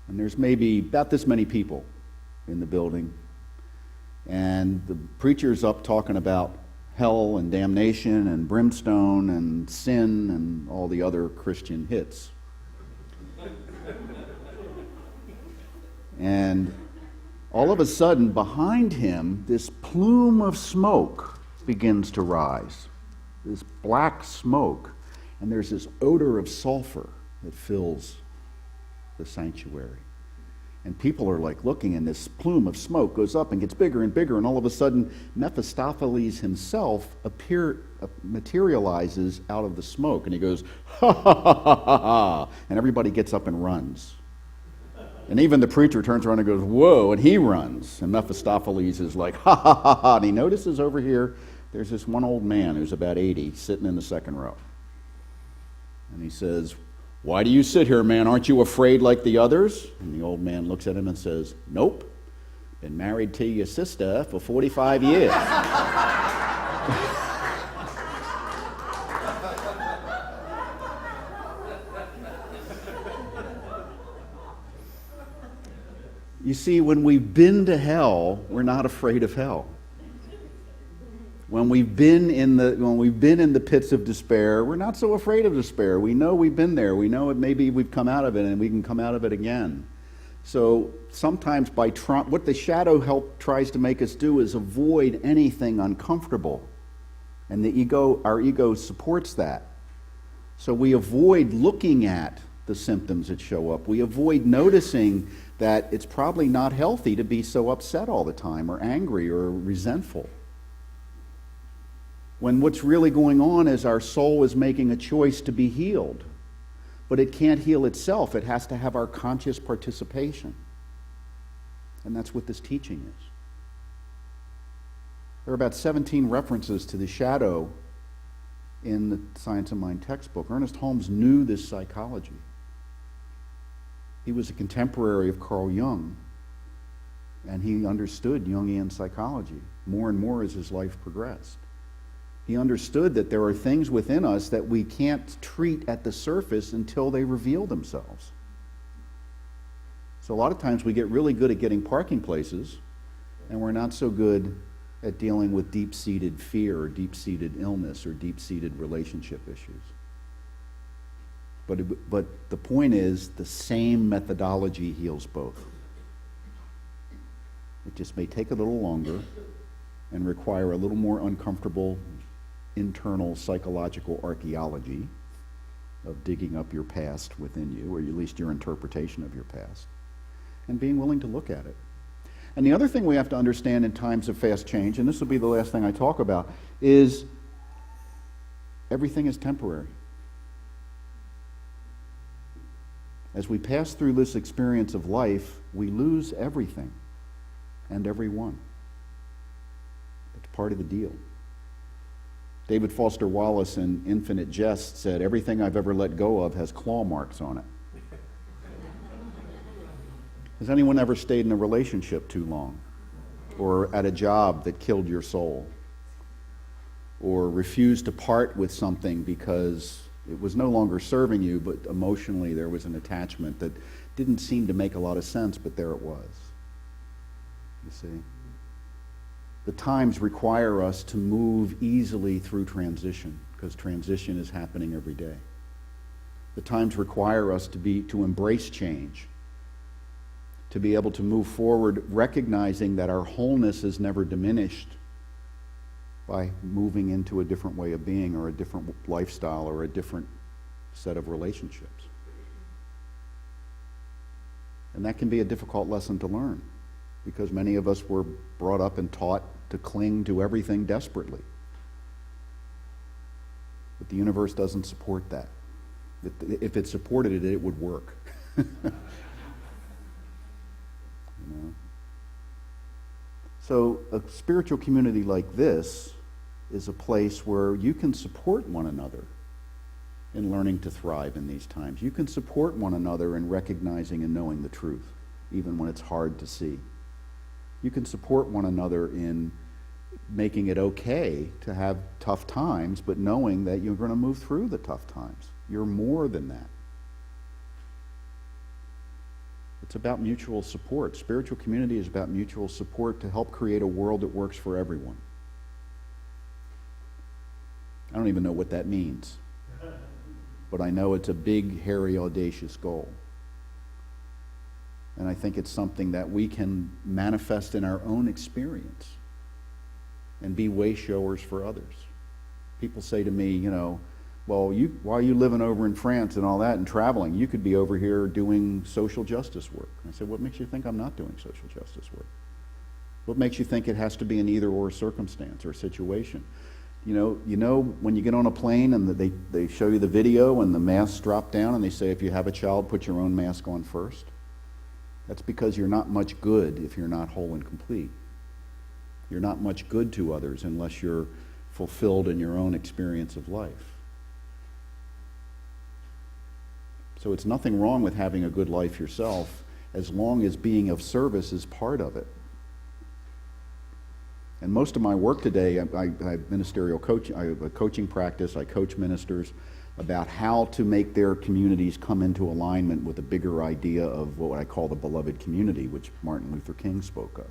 And there's maybe about this many people in the building. And the preacher's up talking about hell and damnation and brimstone and sin and all the other Christian hits. And all of a sudden, behind him, this plume of smoke begins to rise. This black smoke. And there's this odor of sulfur that fills the sanctuary. And people are like looking, and this plume of smoke goes up and gets bigger and bigger, and all of a sudden, Mephistopheles himself materializes out of the smoke, and he goes, ha ha ha ha ha ha, and everybody gets up and runs. And even the preacher turns around and goes, whoa, and he runs. And Mephistopheles is like, ha ha ha ha, and he notices over here, there's this one old man who's about 80 sitting in the second row. And he says, why do you sit here, man? Aren't you afraid like the others? And the old man looks at him and says, nope. Been married to your sister for 45 years. You see, when we've been to hell, we're not afraid of hell. When we've been in the pits of despair, we're not so afraid of despair. We know we've been there. We know it. Maybe we've come out of it, and we can come out of it again. So sometimes what the shadow help tries to make us do is avoid anything uncomfortable, and our ego supports that. So we avoid looking at the symptoms that show up. We avoid noticing that it's probably not healthy to be so upset all the time, or angry, or resentful. When what's really going on is our soul is making a choice to be healed. But it can't heal itself. It has to have our conscious participation. And that's what this teaching is. There are about 17 references to the shadow in the Science of Mind textbook. Ernest Holmes knew this psychology. He was a contemporary of Carl Jung, and he understood Jungian psychology more and more as his life progressed. He understood that there are things within us that we can't treat at the surface until they reveal themselves. So a lot of times we get really good at getting parking places, and we're not so good at dealing with deep-seated fear or deep-seated illness or deep-seated relationship issues. But the point is, the same methodology heals both. It just may take a little longer and require a little more uncomfortable internal psychological archaeology of digging up your past within you, or at least your interpretation of your past, and being willing to look at it. And the other thing we have to understand in times of fast change, and this will be the last thing I talk about, is everything is temporary. As we pass through this experience of life, we lose everything and everyone. It's part of the deal. David Foster Wallace in Infinite Jest said, everything I've ever let go of has claw marks on it. Has anyone ever stayed in a relationship too long? Or at a job that killed your soul? Or refused to part with something because It was no longer serving you, but emotionally there was an attachment that didn't seem to make a lot of sense, but there it was. You see? The times require us to move easily through transition, because transition is happening every day. The times require us to embrace change, to be able to move forward, recognizing that our wholeness is never diminished by moving into a different way of being or a different lifestyle or a different set of relationships. And that can be a difficult lesson to learn, because many of us were brought up and taught to cling to everything desperately. But the universe doesn't support that. If it supported it, it would work. You know? So a spiritual community like this is a place where you can support one another in learning to thrive in these times. You can support one another in recognizing and knowing the truth, even when it's hard to see. You can support one another in making it okay to have tough times, but knowing that you're going to move through the tough times. You're more than that. It's about mutual support. Spiritual community is about mutual support to help create a world that works for everyone. I don't even know what that means, but I know it's a big, hairy, audacious goal. And I think it's something that we can manifest in our own experience and be way showers for others. People say to me, you know, well, why are you living over in France and all that and traveling? You could be over here doing social justice work. I said, what makes you think I'm not doing social justice work? What makes you think it has to be an either-or circumstance or situation? You know when you get on a plane and they show you the video and the masks drop down and they say, if you have a child, put your own mask on first? That's because you're not much good if you're not whole and complete. You're not much good to others unless you're fulfilled in your own experience of life. So it's nothing wrong with having a good life yourself, as long as being of service is part of it. And most of my work today, I ministerial coach, I have a coaching practice, I coach ministers about how to make their communities come into alignment with a bigger idea of what I call the beloved community, which Martin Luther King spoke of.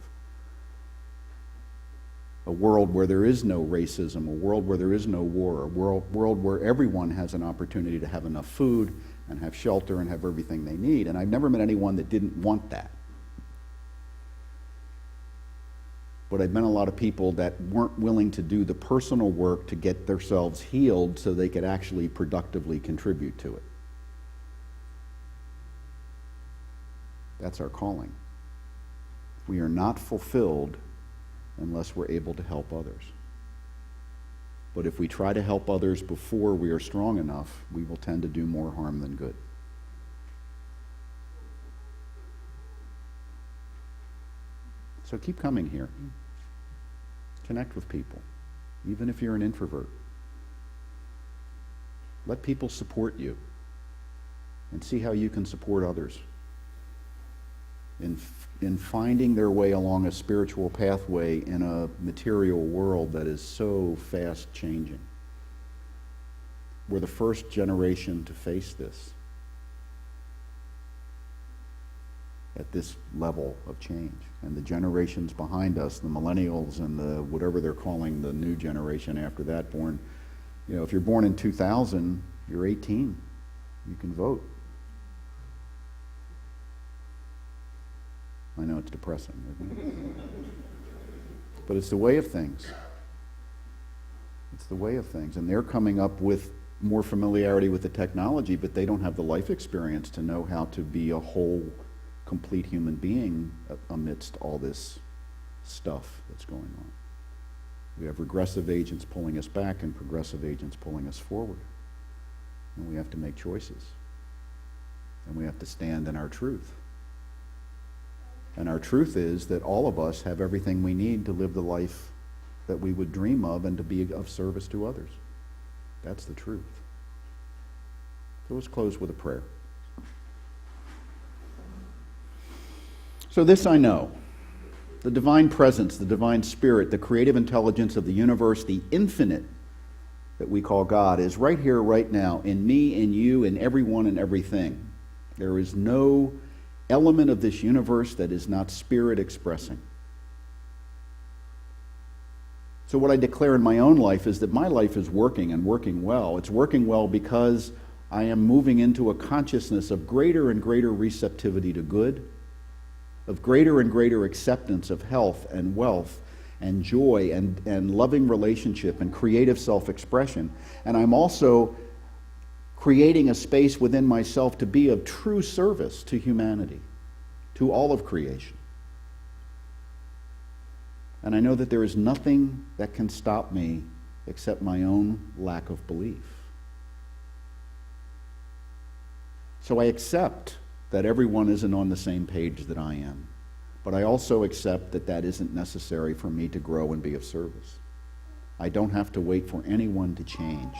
A world where there is no racism, a world where there is no war, a world where everyone has an opportunity to have enough food and have shelter and have everything they need. And I've never met anyone that didn't want that. But I've met a lot of people that weren't willing to do the personal work to get themselves healed so they could actually productively contribute to it. That's our calling. We are not fulfilled unless we're able to help others. But if we try to help others before we are strong enough, we will tend to do more harm than good. So keep coming here. Connect with people, even if you're an introvert. Let people support you and see how you can support others in finding their way along a spiritual pathway in a material world that is so fast changing. We're the first generation to face this at this level of change. And the generations behind us, the millennials and the whatever they're calling the new generation after that, born, you know, if you're born in 2000, you're 18. You can vote. I know it's depressing, isn't it? But it's the way of things. It's the way of things. And they're coming up with more familiarity with the technology, but they don't have the life experience to know how to be a whole, complete human being amidst all this stuff that's going on. We have regressive agents pulling us back and progressive agents pulling us forward. And we have to make choices. And we have to stand in our truth. And our truth is that all of us have everything we need to live the life that we would dream of and to be of service to others. That's the truth. So let's close with a prayer. So this I know, the divine presence, the divine spirit, the creative intelligence of the universe, the infinite that we call God is right here, right now, in me, in you, in everyone and everything. There is no element of this universe that is not spirit expressing. So what I declare in my own life is that my life is working and working well. It's working well because I am moving into a consciousness of greater and greater receptivity to good, of greater and greater acceptance of health and wealth and joy and loving relationship and creative self-expression. And I'm also creating a space within myself to be of true service to humanity, to all of creation. And I know that there is nothing that can stop me except my own lack of belief. So I accept that everyone isn't on the same page that I am. But I also accept that that isn't necessary for me to grow and be of service. I don't have to wait for anyone to change.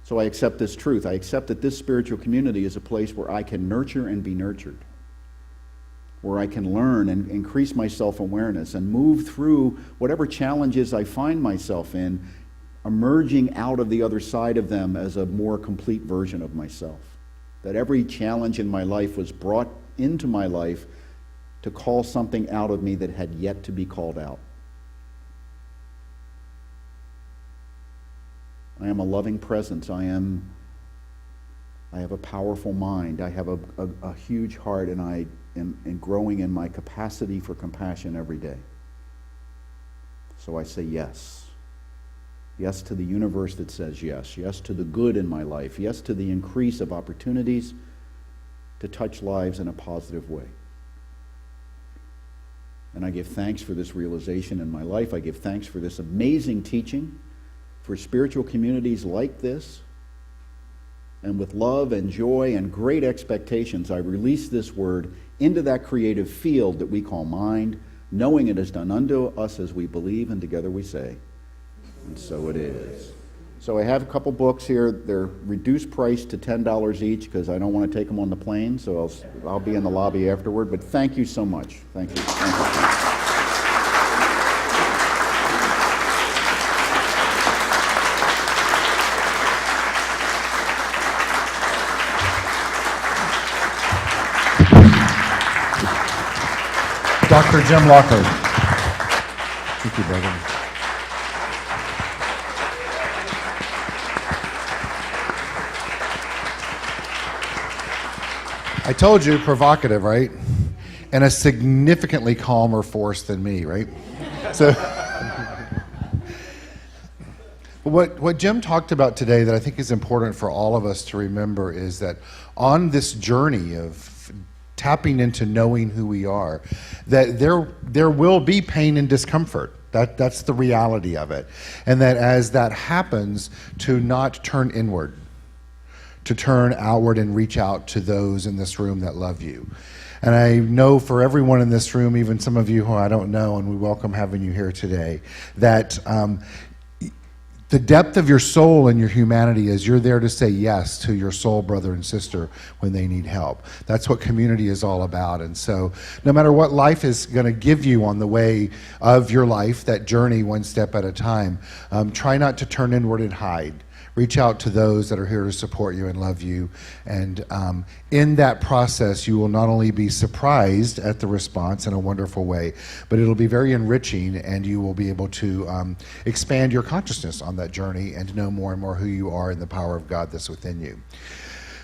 So I accept this truth. I accept that this spiritual community is a place where I can nurture and be nurtured, where I can learn and increase my self-awareness and move through whatever challenges I find myself in, emerging out of the other side of them as a more complete version of myself. That every challenge in my life was brought into my life to call something out of me that had yet to be called out. I am a loving presence. I have a powerful mind. I have a huge heart, and I am growing in my capacity for compassion every day. So I say yes. Yes to the universe that says yes. Yes to the good in my life. Yes to the increase of opportunities to touch lives in a positive way. And I give thanks for this realization in my life. I give thanks for this amazing teaching, for spiritual communities like this. And with love and joy and great expectations, I release this word into that creative field that we call mind, knowing it is done unto us as we believe, and together we say, and so it is. So I have a couple books here. They're reduced price to $10 each because I don't want to take them on the plane, so I'll be in the lobby afterward. But thank you so much. Thank you. Thank you. Dr. Jim Lockard. Thank you, brother. I told you, provocative, right? And a significantly calmer force than me, right? So, what Jim talked about today that I think is important for all of us to remember is that on this journey of tapping into knowing who we are, that there will be pain and discomfort. That's the reality of it. And that as that happens, to not turn inward, to turn outward and reach out to those in this room that love you. And I know for everyone in this room, even some of you who I don't know, and we welcome having you here today, that the depth of your soul and your humanity is you're there to say yes to your soul brother and sister when they need help. That's what community is all about. And so no matter what life is going to give you on the way of your life, that journey one step at a time, try not to turn inward and hide. Reach out to those that are here to support you and love you. And in that process, you will not only be surprised at the response in a wonderful way, but it'll be very enriching, and you will be able to expand your consciousness on that journey and to know more and more who you are and the power of God that's within you.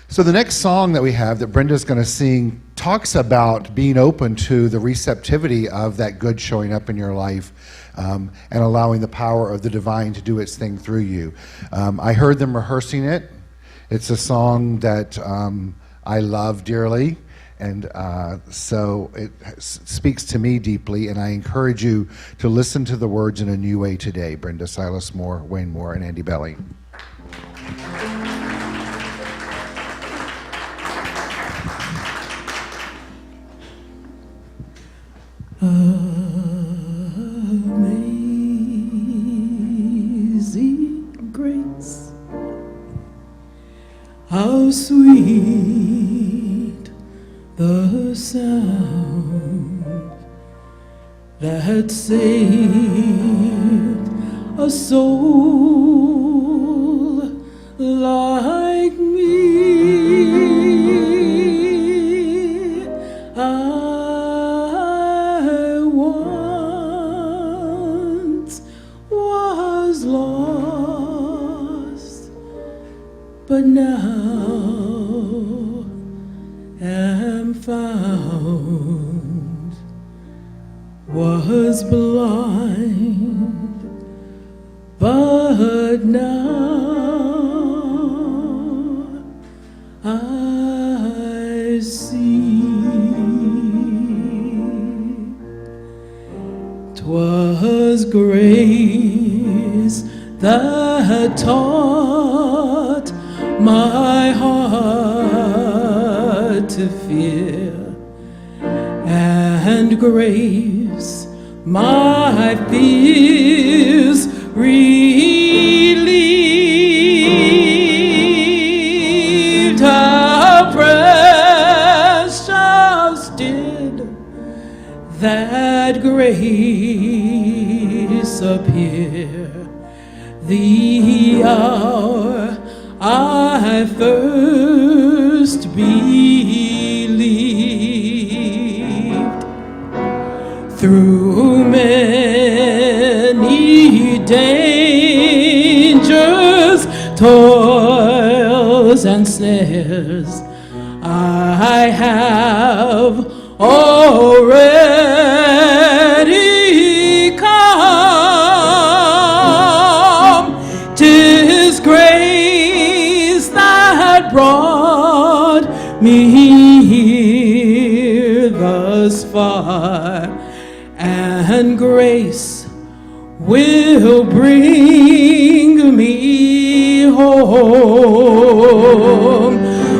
So the next song that we have that Brenda's going to sing talks about being open to the receptivity of that good showing up in your life. And allowing the power of the divine to do its thing through you. I heard them rehearsing it. It's a song that I love dearly, and so it speaks to me deeply, and I encourage you to listen to the words in a new way today. Brenda, Silas Moore, Wayne Moore, and Andy Belling. Amazing grace, how sweet the sound that saved a soul like me. I once was lost, but now am found. Was blind, but now I see. 'Twas grace that taught my heart to fear, and grace my fears relieved. How precious did that grace appear the hour I first believed. Through many dangers, toils, and snares, I have already come. 'Tis grace that brought me here thus far, and grace will bring me home.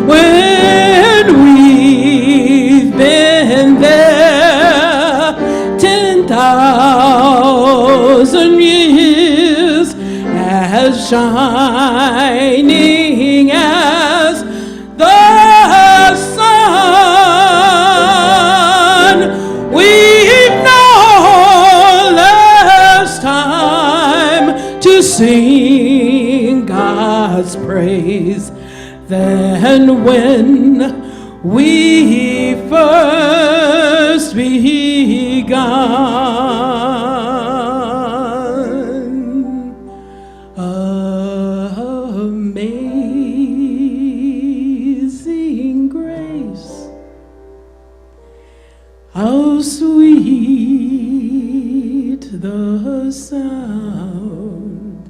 When we've been there 10,000 years, as shining as the sun, we've no less time to sing God's praise than when we first begun. Amazing grace, how sweet the sound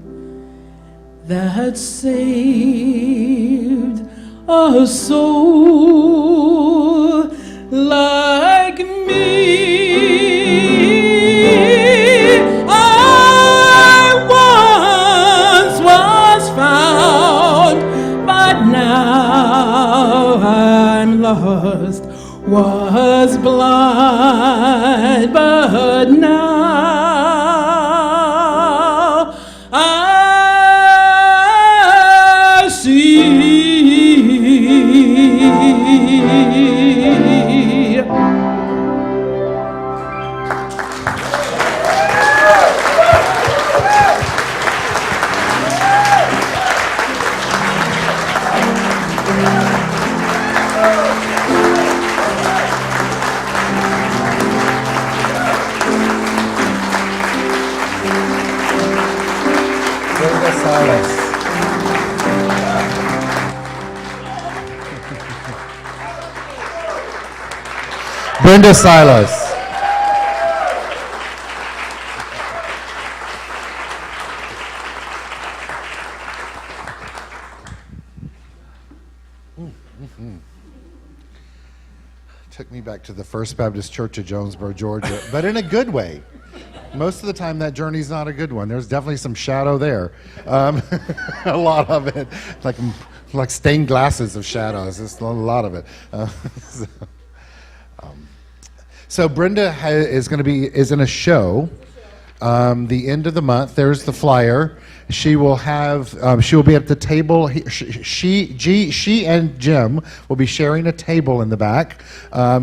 that saved a soul like me. I once was found, but now I'm lost. Was blind, but now I see. Brenda, Silas. Brenda, Silas. Took me back to the First Baptist Church of Jonesboro, Georgia, but in a good way. Most of the time, that journey's not a good one. There's definitely some shadow there. A lot of it, like stained glasses of shadows. There's a lot of it. So Brenda is in a show the end of the month. There's the flyer. She will have. She will be at the table. She and Jim will be sharing a table in the back.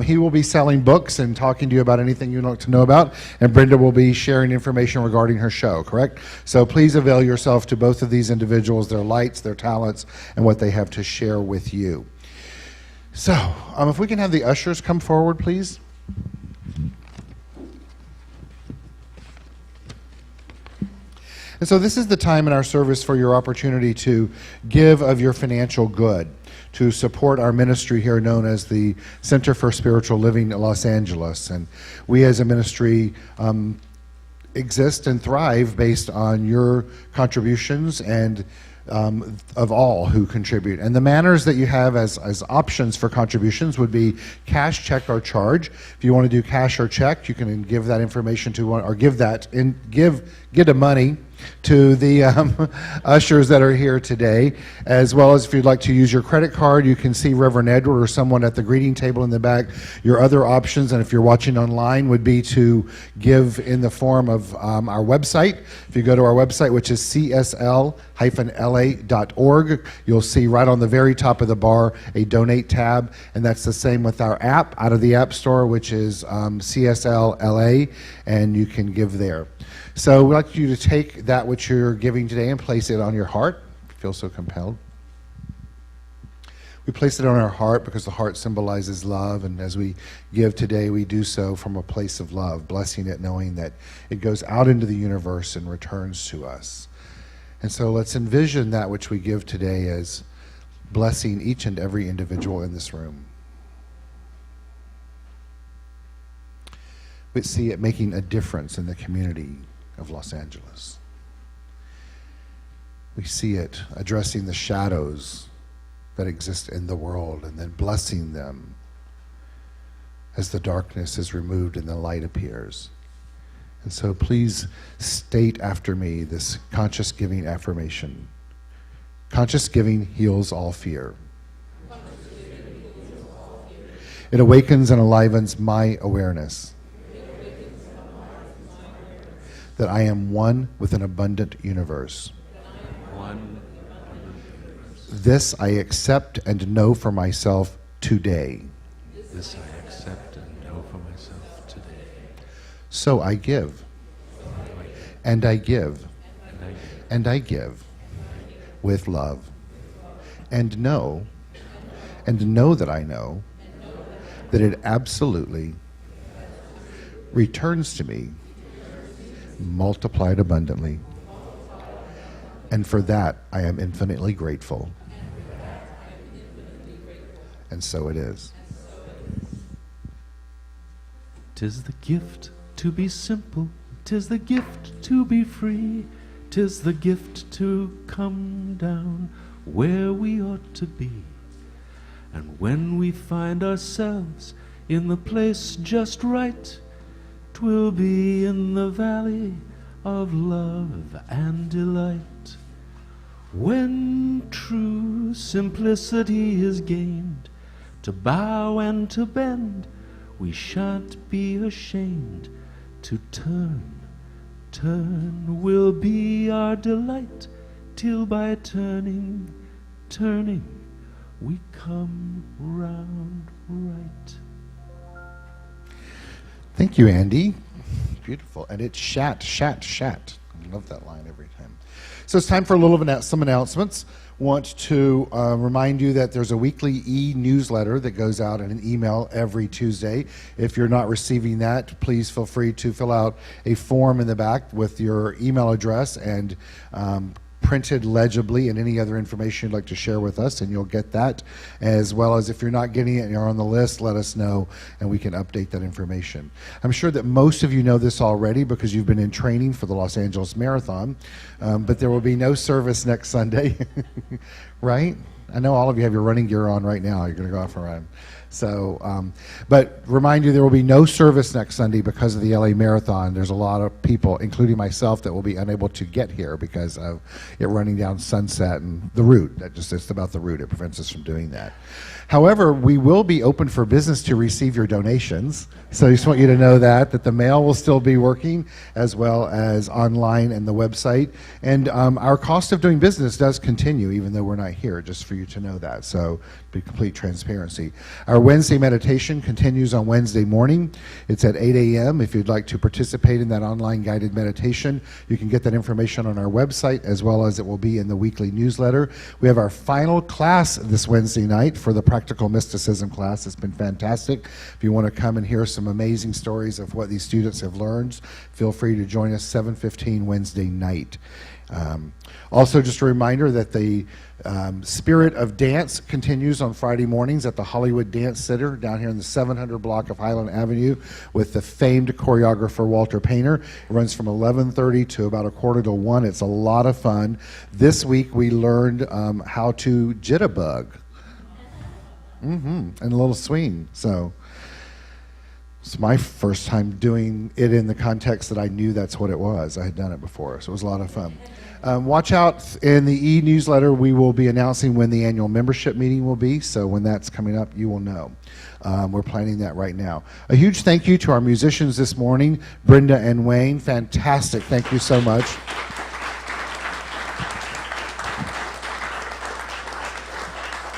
He will be selling books and talking to you about anything you'd like to know about. And Brenda will be sharing information regarding her show. Correct. So please avail yourself to both of these individuals, their lights, their talents, and what they have to share with you. So, if we can have the ushers come forward, please. And so this is the time in our service for your opportunity to give of your financial good, to support our ministry here known as the Center for Spiritual Living in Los Angeles. And we as a ministry exist and thrive based on your contributions and of all who contribute. And the manners that you have as options for contributions would be cash, check, or charge. If you want to do cash or check, you can give that information to one, or get the money to the ushers that are here today, as well as if you'd like to use your credit card, you can see Reverend Edward or someone at the greeting table in the back. Your other options, and if you're watching online, would be to give in the form of our website. If you go to our website, which is csl-la.org, you'll see right on the very top of the bar a donate tab, and that's the same with our app out of the App Store, which is CSL LA, and you can give there. So we'd like you to take that which you're giving today and place it on your heart, if you feel so compelled. We place it on our heart because the heart symbolizes love, and as we give today, we do so from a place of love, blessing it, knowing that it goes out into the universe and returns to us. And so let's envision that which we give today as blessing each and every individual in this room. We see it making a difference in the community of Los Angeles. We see it addressing the shadows that exist in the world and then blessing them as the darkness is removed and the light appears. And so please state after me this conscious giving affirmation. Conscious giving heals all fear. It awakens and enlivens my awareness that I am one with an abundant universe. This I accept and know for myself today. This I accept and know for myself today. So I give. And I give. And I give. With love. And know that I know that it absolutely returns to me multiplied abundantly. And for that, I am infinitely grateful. And so it is. 'Tis the gift to be simple, 'tis the gift to be free, 'tis the gift to come down where we ought to be. And when we find ourselves in the place just right, 'twill be in the valley of love and delight. When true simplicity is gained, to bow and to bend, we shan't be ashamed to turn. Turn will be our delight, till by turning, we come round right. Thank you, Andy. Beautiful. And it's shat. I love that line every time. So it's time for a little some announcements. Want to remind you that there's a weekly e-newsletter that goes out in an email every Tuesday. If you're not receiving that, please feel free to fill out a form in the back with your email address and printed legibly and any other information you'd like to share with us, and you'll get that. As well as if you're not getting it and you're on the list, let us know and we can update that information. I'm sure that most of you know this already because you've been in training for the Los Angeles Marathon, but there will be no service next Sunday, right? I know all of you have your running gear on right now. You're going to go off and run. So, but remind you, there will be no service next Sunday because of the LA Marathon. There's a lot of people, including myself, that will be unable to get here because of it running down Sunset and the route. It's about the route. It prevents us from doing that. However, we will be open for business to receive your donations. So I just want you to know that the mail will still be working as well as online and the website. And our cost of doing business does continue even though we're not here, just for you to know that. So be complete transparency. Our Wednesday meditation continues on Wednesday morning. It's at 8 a.m. If you'd like to participate in that online guided meditation, you can get that information on our website as well as it will be in the weekly newsletter. We have our final class this Wednesday night for the Practical Mysticism class. It's been fantastic. If you want to come and hear some amazing stories of what these students have learned, feel free to join us 7:15 Wednesday night. Also, just a reminder that the Spirit of Dance continues on Friday mornings at the Hollywood Dance Center down here in the 700 block of Highland Avenue with the famed choreographer Walter Painter. It runs from 11:30 to about 12:45. It's a lot of fun. This week we learned how to jitterbug. And a little swing. So it's my first time doing it in the context that I knew that's what it was. I had done it before, so it was a lot of fun. Watch out in the e-newsletter. We will be announcing when the annual membership meeting will be, so when that's coming up, you will know. We're planning that right now. A huge thank you to our musicians this morning, Brenda and Wayne. Fantastic. Thank you so much.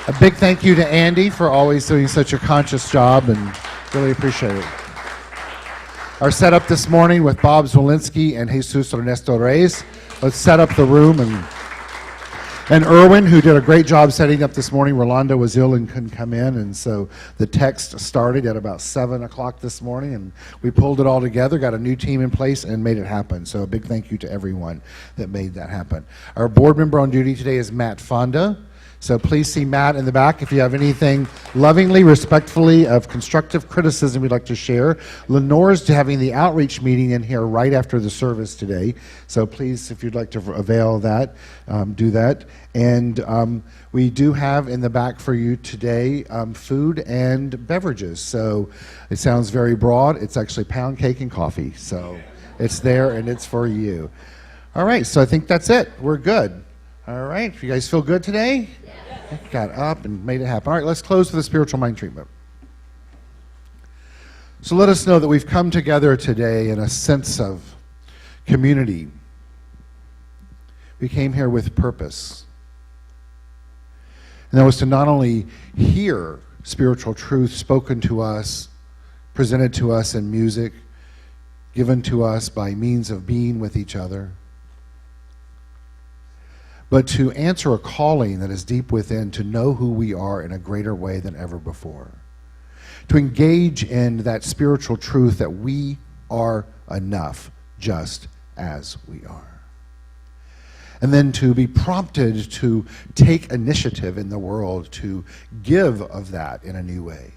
A big thank you to Andy for always doing such a conscious job, and really appreciate it. Our setup this morning with Bob Zwolinski and Jesus Ernesto Reyes. Let's set up the room, and Erwin, who did a great job setting up this morning. Rolando was ill and couldn't come in, and so the text started at about 7 o'clock this morning, and we pulled it all together, got a new team in place, and made it happen. So a big thank you to everyone that made that happen. Our board member on duty today is Matt Fonda. So please see Matt in the back if you have anything lovingly, respectfully of constructive criticism you'd like to share. Lenore's having the outreach meeting in here right after the service today. So please, if you'd like to avail that, do that. And we do have in the back for you today food and beverages. So it sounds very broad. It's actually pound cake and coffee. So it's there and it's for you. All right, so I think that's it. We're good. All right, you guys feel good today? Yes. Got up and made it happen. All right, let's close with a spiritual mind treatment. So let us know that we've come together today in a sense of community. We came here with purpose. And that was to not only hear spiritual truth spoken to us, presented to us in music, given to us by means of being with each other, but to answer a calling that is deep within, to know who we are in a greater way than ever before. To engage in that spiritual truth that we are enough just as we are. And then to be prompted to take initiative in the world, to give of that in a new way.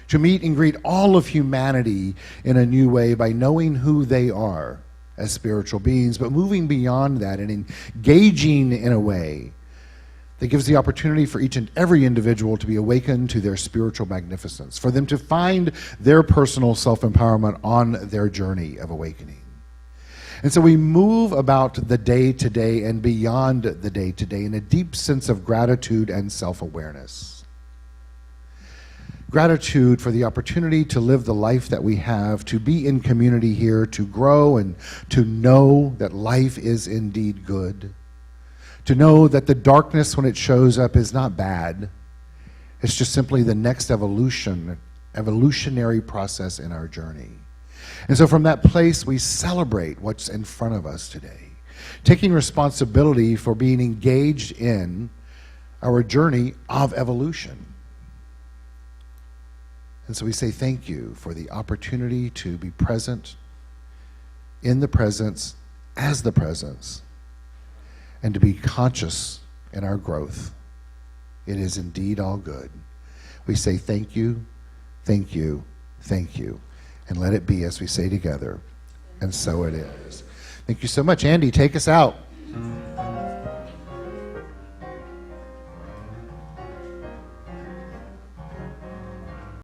To meet and greet all of humanity in a new way by knowing who they are as spiritual beings, but moving beyond that and engaging in a way that gives the opportunity for each and every individual to be awakened to their spiritual magnificence, for them to find their personal self-empowerment on their journey of awakening. And so we move about the day-to-day and beyond the day-to-day in a deep sense of gratitude and self-awareness. Gratitude for the opportunity to live the life that we have, to be in community here, to grow and to know that life is indeed good. To know that the darkness when it shows up is not bad. It's just simply the next evolutionary process in our journey. And so from that place, we celebrate what's in front of us today, taking responsibility for being engaged in our journey of evolution. And so we say thank you for the opportunity to be present in the presence, as the presence, and to be conscious in our growth. It is indeed all good. We say thank you, thank you, thank you. And let it be as we say together, and so it is. Thank you so much. Andy, take us out.